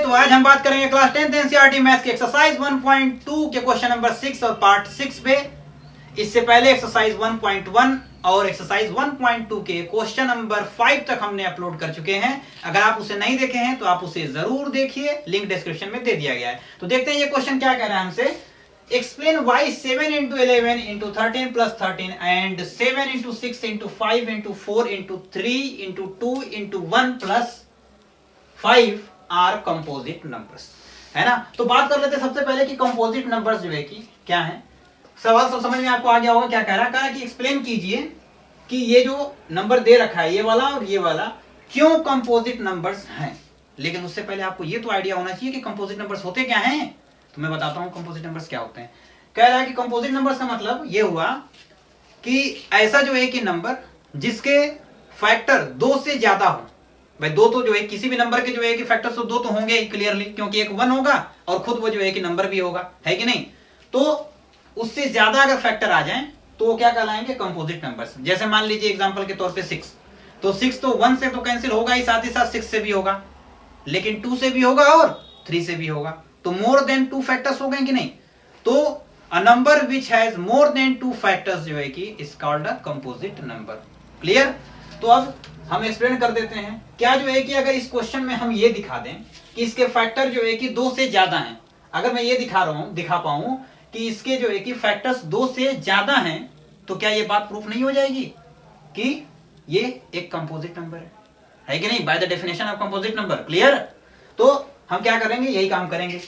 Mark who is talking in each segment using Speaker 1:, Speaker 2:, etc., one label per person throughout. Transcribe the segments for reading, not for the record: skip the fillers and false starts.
Speaker 1: तो आज हम बात करेंगे क्लास 10th एनसीईआरटी मैथ्स के एक्सरसाइज 1.2 के क्वेश्चन नंबर 6 और पार्ट 6 पे। इससे पहले एक्सरसाइज 1.1 और एक्सरसाइज 1.2 के क्वेश्चन नंबर 5 तक हमने अपलोड कर चुके हैं। अगर आप उसे नहीं देखे हैं तो आप उसे जरूर देखिए, लिंक डिस्क्रिप्शन में दे दिया गया है। तो देखते हैं ये क्वेश्चन क्या कह रहा है हमसे। Explain why 7 into 11 into 13 plus 13 and 7 into 6 into 5 into 4 into 3 into 2 into 1 plus 5 are composite numbers, है ना। तो बात कर लेते हैं सबसे पहले कि कंपोजिट नंबर्स जो है कि क्या है। सवाल सब समझ में आपको आ गया होगा। क्या कह रहा है कि एक्सप्लेन कीजिए कि ये जो नंबर दे रखा है, ये वाला और ये वाला, क्यों कंपोजिट नंबर्स हैं। लेकिन उससे पहले आपको ये तो आइडिया होना चाहिए कि कंपोजिट नंबर्स होते क्या हैं। तो मैं बताता हूं कंपोजिट नंबर्स क्या होते हैं। कह रहा है कि कंपोजिट नंबर्स का मतलब ये हुआ कि ऐसा जो है कि नंबर जिसके फैक्टर 2 से ज्यादा हो। भाई दो तो जो है किसी भी नंबर के जो है कि फैक्टर्स तो 2 तो होंगे क्लियरली, क्योंकि एक 1 होगा और खुद वो जो है कि नंबर भी होगा, है कि नहीं। तो उससे ज्यादा अगर फैक्टर आ जाएं तो वो क्या कहलाएंगे, कंपोजिट नंबर्स। जैसे मान लीजिए एग्जांपल के तौर पे 6, तो 6 तो 1 से तो कैंसिल होगा ही, साथ 6 से भी होगा, लेकिन 2 से भी होगा और 3 से भी होगा। तो मोर देन 2 फैक्टर्स हो गए कि नहीं। तो a number which has more than 2 factors जो है कि is called a composite number. Clear. तो अब हम एक्सप्लेन कर देते हैं। क्या जो है कि अगर इस क्वेश्चन में हम ये दिखा दें कि इसके फैक्टर जो है कि 2 से ज्यादा हैं, अगर मैं ये दिखा पाऊं कि इसके जो है कि फैक्टर्स 2 से ज्यादा हैं, तो क्या ये बात प्रूफ नहीं हो जाएगी कि ये एक कंपोजिट नंबर है कि नहीं, by the definition of composite number. Clear. तो हम क्या करेंगे, यही काम करेंगे।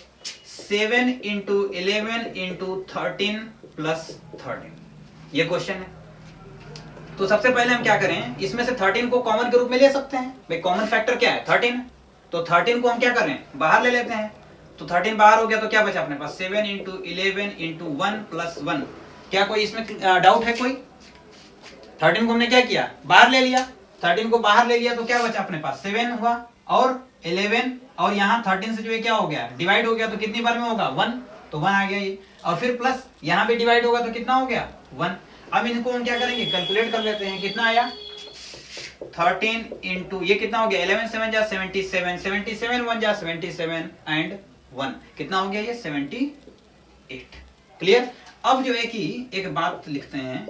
Speaker 1: 7 into 11 into 13 plus 13 ये क्वेश्चन है। तो सबसे पहले हम क्या करें, इसमें से 13 को कॉमन के रूप में ले सकते हैं। भाई कॉमन फैक्टर क्या है, 13। तो 13 को हम क्या करें, बाहर ले लेते हैं। तो 13 बाहर हो गया तो क्या बचा अपने पास, 7 into 11 into 1 plus 1। क्या कोई इसमें डाउट है कोई। 13 को हमने क्या किया, बाहर ले लिया। 13 को बाहर ले लिया तो क्या बचा अपने पास, 7 हुआ और 11, और यहाँ 13 से जो है क्या हो गया, डिवाइड हो गया। तो कितनी बार में होगा, 1। तो 1 आ गया ये, और फिर प्लस यहाँ पे डिवाइड होगा तो कितना हो गया, 1। अब इनको हम क्या करेंगे, कैलकुलेट कर लेते हैं। कितना आया, 13 इंटू ये कितना हो गया, 11 7 जा 77, 77 1 जा 77 एंड 1 कितना हो गया, ये 78। क्लियर। अब जो है कि एक बात लिखते हैं,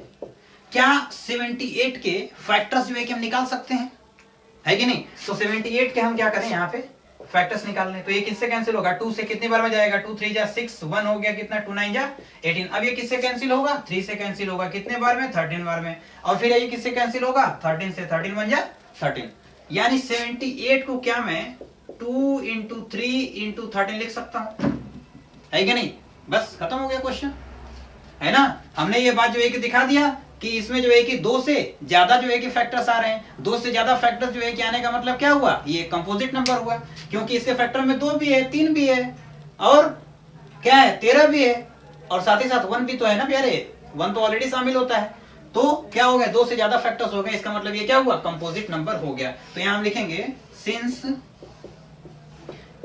Speaker 1: क्या 78 के फैक्टर्स जो है कि हम निकाल सकते हैं, है कि नहीं। तो 78 के हम क्या करें, यहाँ पे फैक्टर्स निकालने। तो ये किससे कैंसिल होगा, 2 से कितनी बार में जाएगा, 2 3 जा 6, 1 हो गया कितना, 2 9 जा 18। अब ये किससे कैंसिल होगा, 3 से कैंसिल होगा कितने बार में, 13 बार में। और फिर ये किससे कैंसिल होगा, 13 से, 13 1 जा 13। यानी 78 को क्या मैं 2 into 3 into 13 लिख सकता हूं, है कि नहीं। बस खत्म हो गया क्वेश्चन, है ना। हमने ये बात जो है कि दिखा दिया कि इसमें जो है कि 2 से ज्यादा जो है कि फैक्टर्स आ रहे हैं। 2 से ज्यादा फैक्टर्स जो है कि आने का मतलब क्या हुआ, ये कंपोजिट नंबर हुआ, क्योंकि इसके फैक्टर में 2 भी है, 3 भी है, और क्या है, 13 भी है, और साथ ही साथ 1 भी तो है ना प्यारे। 1 तो ऑलरेडी शामिल होता है। तो क्या हो गया, 2 से ज्यादा फैक्टर्स हो गए, इसका मतलब ये क्या हुआ, कंपोजिट नंबर हो गया। तो यहां हम लिखेंगे since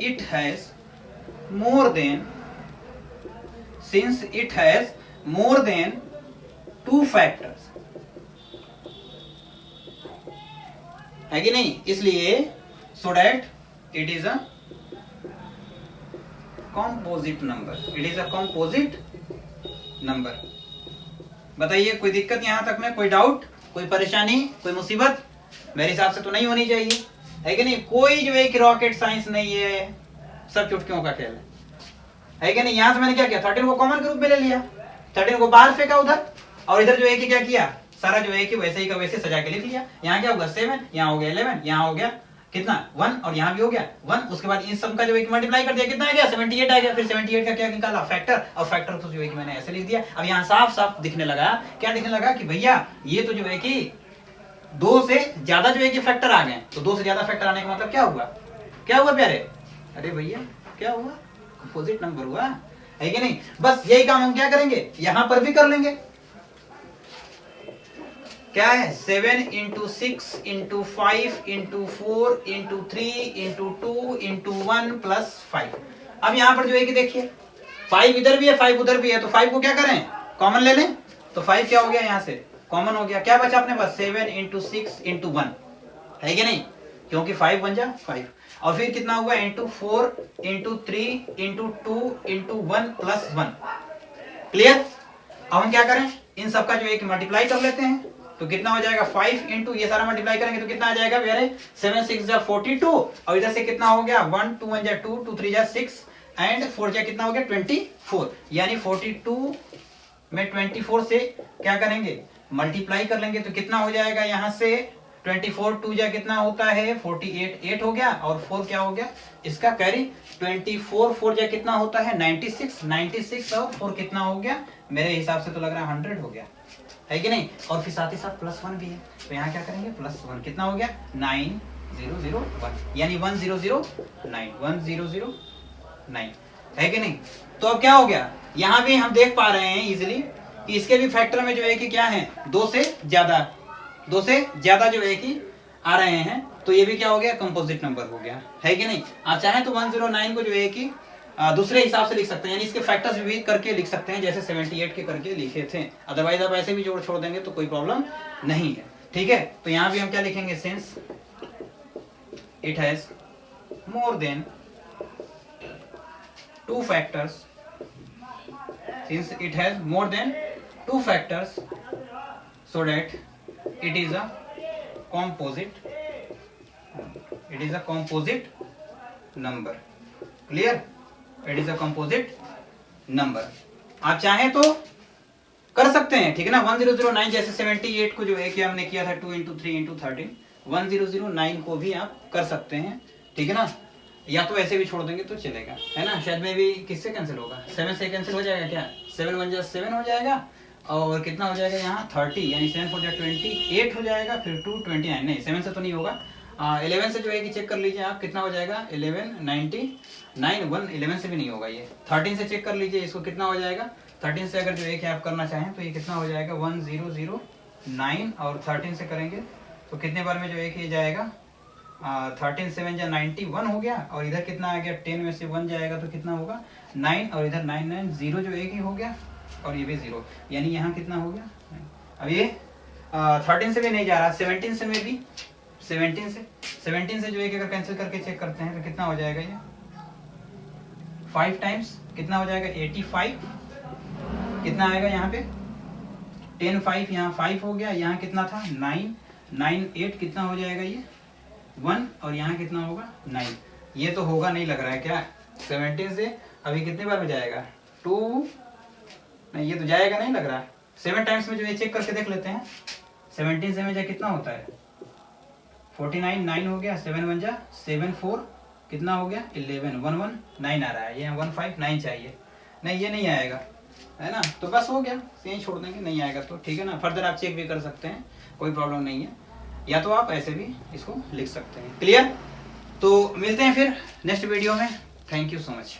Speaker 1: it has more than 2 factors, है कि नहीं। इसलिए so that it is a composite number. बताइए कोई दिक्कत यहां तक में, कोई डाउट, कोई परेशानी, कोई मुसीबत। मेरे हिसाब से तो नहीं होनी चाहिए, है कि नहीं। कोई जो है कि रॉकेट साइंस नहीं है, सब चुटकियों का खेल है कि नहीं। यहां से मैंने क्या किया, 13 को कॉमन के रूप में ले लिया, 13 को बाहर फेंका उधर, और इधर जो है कि क्या किया, सारा जो है कि वैसे ही का वैसे सजा के लिख लिया। यहाँ क्या होगा 7, यहाँ हो गया 11, यहाँ हो गया कितना 1, और यहाँ भी हो गया 1। उसके बाद इन सब का जो है कि मल्टीप्लाई कर दिया, कितना आ गया 78 आ गया। फिर 78 का क्या निकाला, फैक्टर, और फैक्टर तो जो है कि मैंने ऐसे लिख दिया। अब यहाँ साफ साफ दिखने लगा, क्या दिखने लगा कि भैया ये तो जो है कि 2 से ज्यादा जो है कि फैक्टर आ गए। तो 2 से ज्यादा फैक्टर आने का मतलब क्या हुआ, क्या हुआ प्यारे, अरे भैया क्या हुआ, कंपोजिट नंबर हुआ, है कि नहीं। बस यही काम हम क्या करेंगे, यहां पर भी कर लेंगे। क्या है, 7 into 6 into 5 into 4 into 3 into 2 into 1 plus 5। अब यहां पर जो है कि देखिए 5 इधर भी है, 5 उधर भी है, तो 5 को क्या करें, कॉमन ले लें। तो 5 क्या हो गया, यहां से कॉमन हो गया, क्या बचा अपने पास, 7 into 6 into 1, है कि नहीं। क्योंकि 5 बन जा 5, और फिर कितना हुआ into 4 into 3 into 2 into 1 plus 1। Clear? अब हम क्या करें, इन सबका जो है कि मल्टीप्लाई कर लेते हैं, तो कितना हो जाएगा 5 इंटू ये सारा मल्टीप्लाई करेंगे तो कितना आ जाएगा मेरे 7 6 जा 42, और इधर से कितना हो गया 1 2 1 जा 2 2 3 जा 6 एंड 4 जा कितना हो गया 24, यानी 42 में 24 से क्या करेंगे मल्टीप्लाई कर लेंगे तो कितना हो जाएगा यहाँ से 24 2 जा कितना होता है 48 8 हो गया, और 4 क्या हो गया इसका कैरी 24 4 जा कितना होता है 96 96, और 4 कितना हो गया मेरे हिसाब से तो लग रहा है 100 हो गया, है कि नहीं, और फिर साथ ही साथ प्लस 1 भी है, तो यहाँ क्या करेंगे प्लस 1 कितना हो गया 9001, यानी 1009 1009, है कि नहीं। तो अब क्या हो गया, यहाँ भी हम देख पा रहे हैं इजिली कि इसके भी फैक्टर में जो है कि क्या है 2 से ज्यादा जो है कि आ रहे हैं, तो ये भी क्या हो गया कंपोजिट नंबर हो गया, है कि नहीं। आप चाहें तो 109 को जो है कि दूसरे हिसाब से लिख सकते हैं, यानी इसके फैक्टर्स भी करके लिख सकते हैं जैसे 78 के करके लिखे थे, अदरवाइज आप ऐसे भी जोड़ छोड़ देंगे तो कोई प्रॉब्लम नहीं है, ठीक है। तो यहाँ भी हम क्या लिखेंगे since it has more than 2 factors, since it has more than 2 factors, so that it is a composite number, clear, it is a composite number। आप चाहें तो कर सकते हैं, ठीक है ना। 1009 जैसे 78 को जो है कि हमने किया था 2 इंटू 3 इंटू 13, 1009 को भी आप कर सकते हैं, ठीक है ना, या तो ऐसे भी छोड़ देंगे तो चलेगा, है ना। शायद में भी किससे कैंसिल होगा 7 से कैंसिल हो जाएगा, क्या 7 1 जा 7 हो जाएगा, और कितना हो जाएगा यहाँ 30, यानी 7 4 जा 28 हो जाएगा, फिर 2 29, नहीं 7 से तो नहीं होगा, 11 से जो है कि चेक कर लीजिए आप कितना हो जाएगा 11 99 1 11 से भी नहीं होगा, ये 13 से चेक कर लीजिए इसको कितना हो जाएगा, 13 से अगर जो है कि आप करना चाहें तो ये कितना हो जाएगा 1009, और 13 से करेंगे तो कितने बार में जो है कि ये जाएगा 13 7 जा 91 हो गया, और इधर कितना आ गया 10 में से 1 जाएगा तो कितना होगा 9, और इधर 9 9 0 जो एक ही हो गया, और ये भी 0, यानी यहाँ कितना हो गया। अब ये 13 से भी नहीं जा रहा, 17 से में भी 17 से जो है कि अगर कैंसिल करके चेक करते हैं तो कितना हो जाएगा ये 5 टाइम्स कितना हो जाएगा 85, कितना आएगा यहाँ पे 10 5, यहाँ 5 हो गया, यहाँ कितना था 9 9 8, कितना हो जाएगा ये 1, और यहाँ कितना होगा 9, ये तो होगा नहीं लग रहा है क्या 17 से अभी कितने बार में जाएगा 2, नहीं ये तो जाएगा नहीं लग रहा है। 7 टाइम्स में जो ये चेक करके देख लेते हैं, 17 से में जा कितना होता है 49 9 हो गया, 7 1 जा 7 4 कितना हो गया 11 1 1 9 आ रहा है, ये 1 5 9 चाहिए, नहीं ये नहीं आएगा, है ना। तो बस हो गया, यही छोड़ देंगे, नहीं आएगा तो ठीक है ना, फर्दर आप चेक भी कर सकते हैं, कोई प्रॉब्लम नहीं है, या तो आप ऐसे भी इसको लिख सकते हैं। क्लियर? तो मिलते हैं फिर नेक्स्ट वीडियो में, थैंक यू सो मच।